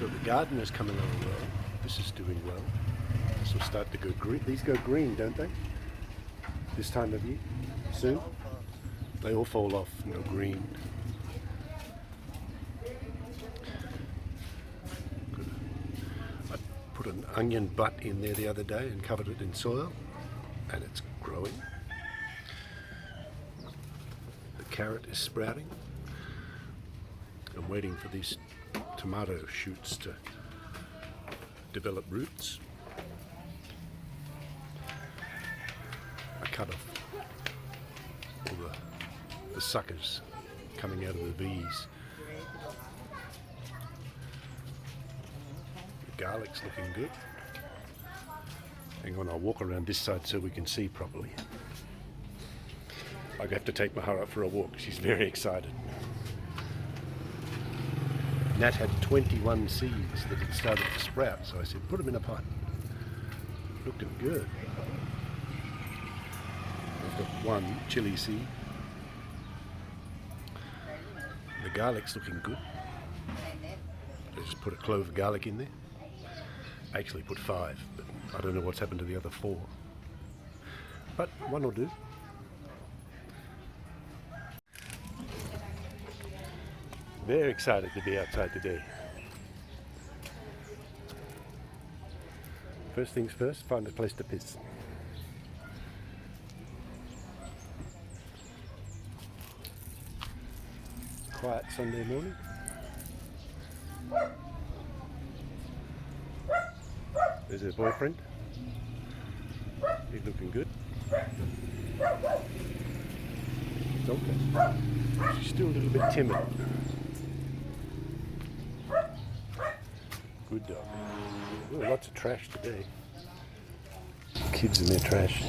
So the garden is coming along well. This is doing well. This will start to go green. These go green, don't they? This time of year? Soon? They all fall off and go green. I put an onion butt in there the other day and covered it in soil, and it's growing. The carrot is sprouting. I'm waiting for these tomato shoots to develop roots. I cut off all the suckers coming out of the V's. The garlic's looking good. Hang on, I'll walk around this side so we can see properly. I have to take Mahara for a walk. She's very excited. Nat had 21 seeds that had started to sprout, so I said, put them in a pot. Looking good. I've got one chili seed. The garlic's looking good. I just put a clove of garlic in there. I actually put 5, but I don't know what's happened to the other 4. But one will do. Very excited to be outside today. First things first, find a place to piss. Quiet Sunday morning. There's her boyfriend. He's looking good. Okay. She's still a little bit timid. Good dog. Oh, lots of trash today. Kids in their trash.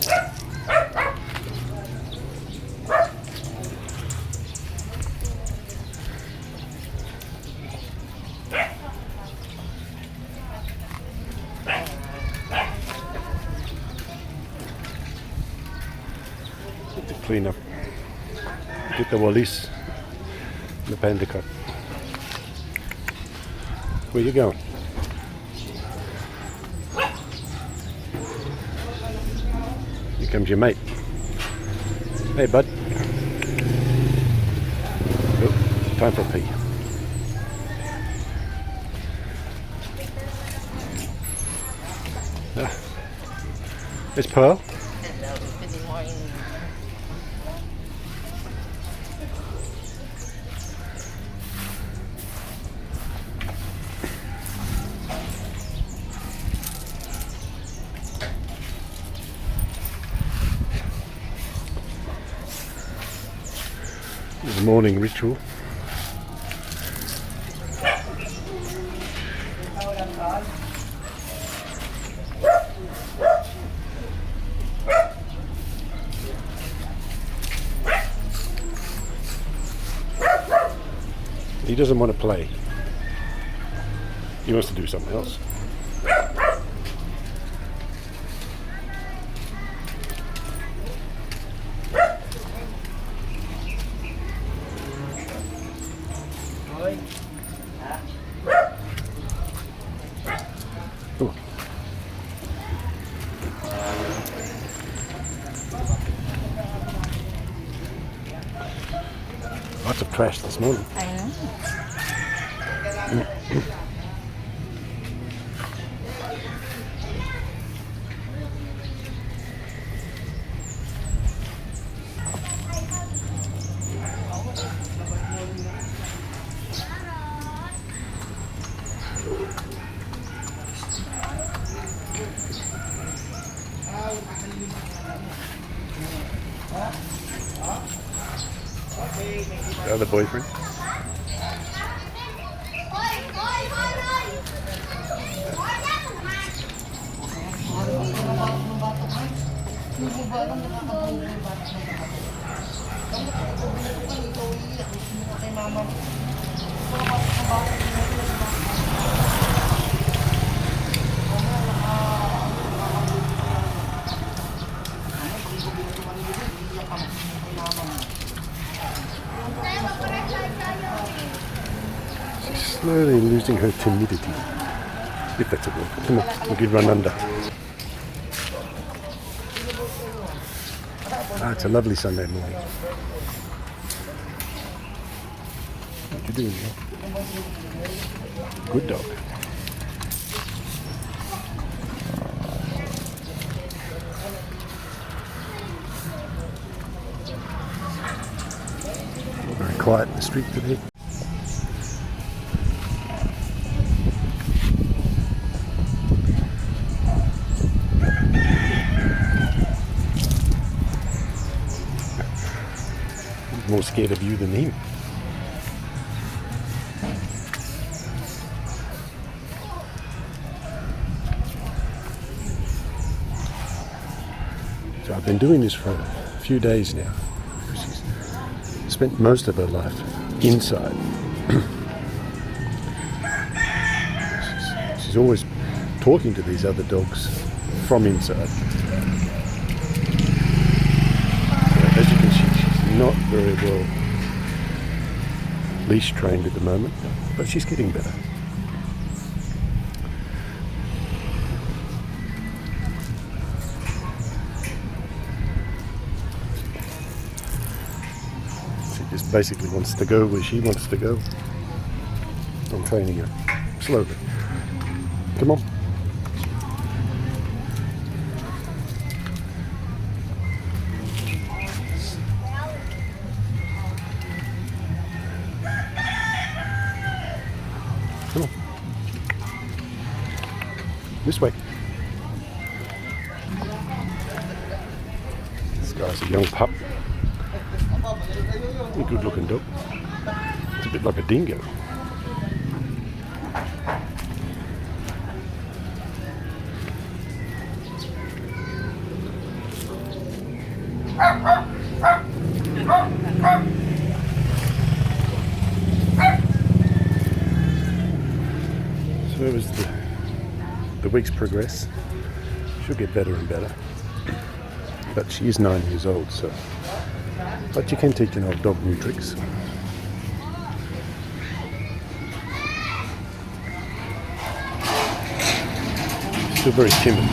Get to clean up. Get the Wallis and the panda cut. Where you going? Here comes your mate. Hey, bud. Oh, time for a pee. There's Pearl. Hello, good morning. The morning ritual. He doesn't want to play. He wants to do something else. Come on. Lots of trash this morning. I know. The other boyfriend. slowly losing her timidity, if that's a word. Come on, we'll give run under. Ah, it's a lovely Sunday morning. What you doing here? Good dog. Very quiet in the street today. More scared of you than him. So I've been doing this for a few days now. She's spent most of her life inside. she's always talking to these other dogs from inside. As you can see, she's not very well leash trained at the moment, but she's getting better. She just basically wants to go where she wants to go. I'm training her slowly. Come on. Come on. This way. This guy's a young pup. A good looking dog. It's a bit like a dingo. So as the weeks progress, she'll get better and better. But she is 9 years old, so. But you can teach an old dog new tricks. Still very timid.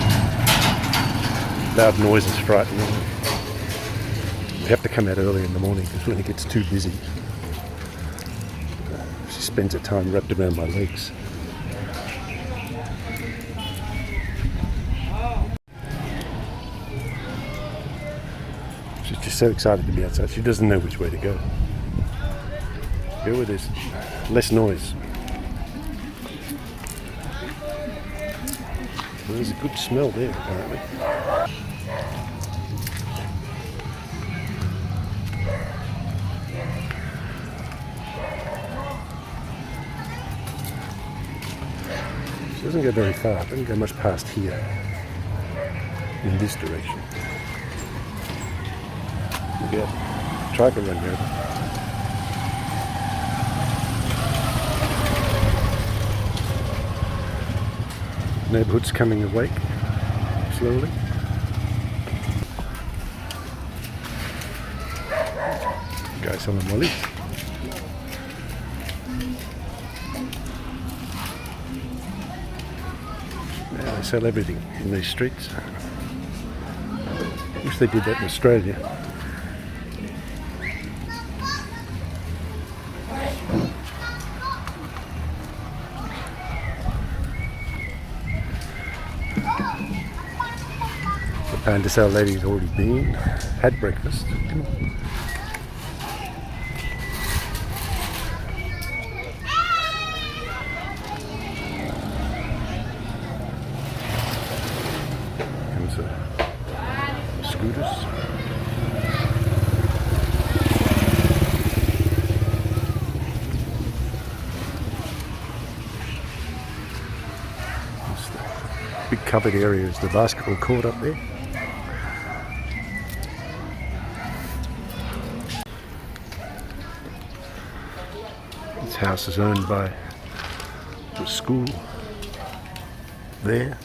Loud noises frighten her. We have to come out early in the morning because when it gets too busy, she spends her time wrapped around my legs. She's just so excited to be outside. She doesn't know which way to go. Go where there's less noise. Well, there's a good smell there, apparently. She doesn't go very far. Doesn't go much past here. In this direction. Yeah, try to run here. Neighbourhood's coming awake slowly. Guys selling mollies. Yeah, they sell everything in these streets. Wish they did that in Australia. And this old lady's already been, had breakfast. Come on. Comes the scooters. This big covered area is the basketball court up there. This house is owned by the school there.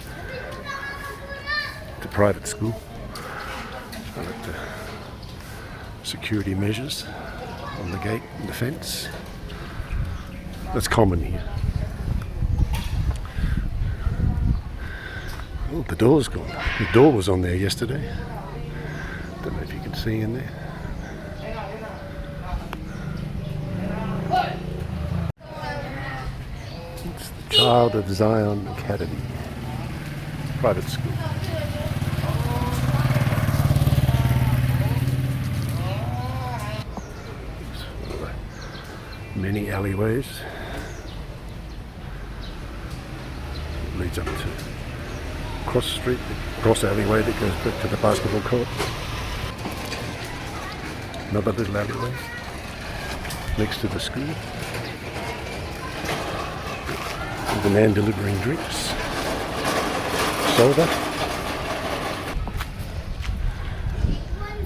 It's a private school. I like the security measures on the gate and the fence. That's common here. Oh, the door's gone. The door was on there yesterday. Don't know if you can see in there. It's the Child of Zion Academy. Private school. Many alleyways. Leads up to cross street, cross alleyway that goes back to the basketball court. Another little alleyway next to the school. With a man delivering drinks, soda.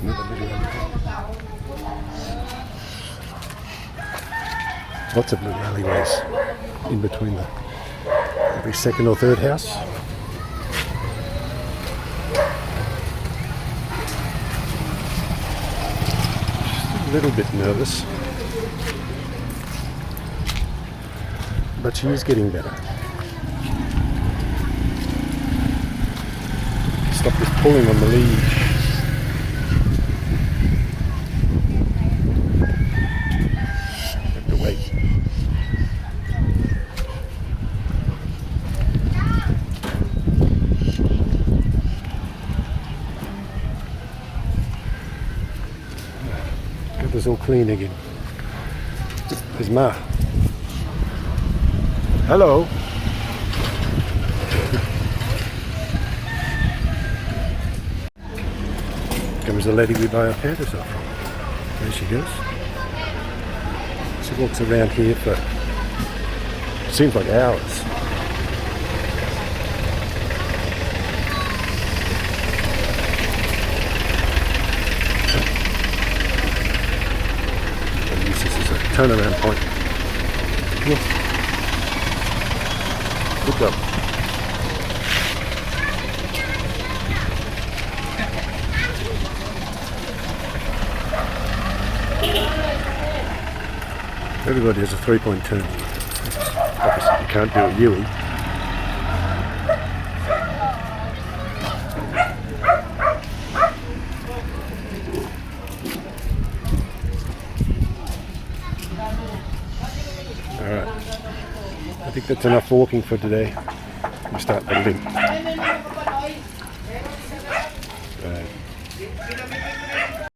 Another little alleyway. Lots of little alleyways in between the every second or third house. Just a little bit nervous, but she is getting better. Stop this pulling on the leash. Have to wait. Get this all clean again. There's Ma. Hello. Comes the lady we buy our pandas off from. There she goes. She walks around here for, seems like hours. And use this as a turnaround point. Yeah. Good job. Everybody has a 3-point turn. Obviously you can't do a Yui. Alright. I think that's enough walking for today. We start the limp.